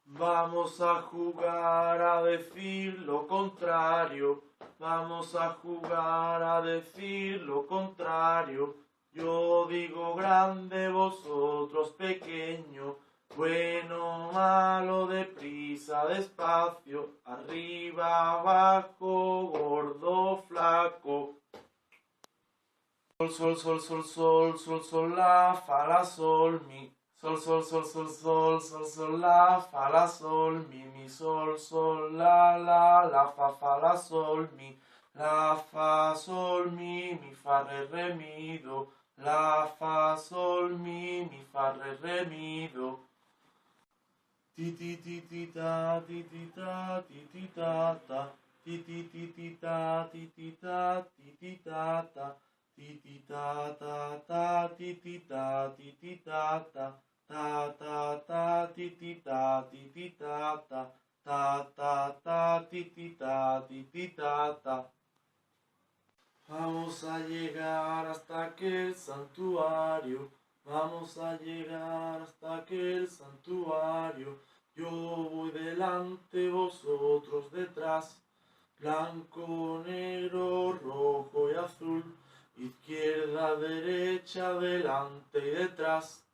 Vamos a jugar a decir lo contrario. Vamos a jugar a decir lo contrario. Yo digo grande, vosotros pequeño. Bueno, malo, deprisa, despacio. Arriba, abajo, gordo, flaco. Sol, sol, sol, sol, sol, sol, sol, la, fa, la, sol, mi. Sol, sol, sol, sol, sol, sol, sol, la, fa, la, sol, mi, sol, sol, la, fa, la, sol, mi. La, fa, sol, mi, fa, re, mi, do. La, fa, sol, mi, fa, re, mi, do. Ti, ti, ti, ti, ta, ti, ti, ta, ti, ti, ta, ta. Ti, ti, ti, ti, ta, ti, ti, ta, ti, ti, ta, ta. Ti, ti, ta, ta, ta, ti, ti, ta, ti, ti, ta, ta. Ta, ta, ta, ti, ti, ta, ti, ti, ta, ta. Ta, ta, ta, ti, ti, ta, ti, ti, ta, ta. Vamos a llegar hasta aquel santuario. Vamos a llegar hasta aquel santuario. Yo voy delante, vosotros detrás. Blanco, negro, rojo y azul. Izquierda, derecha, delante y detrás.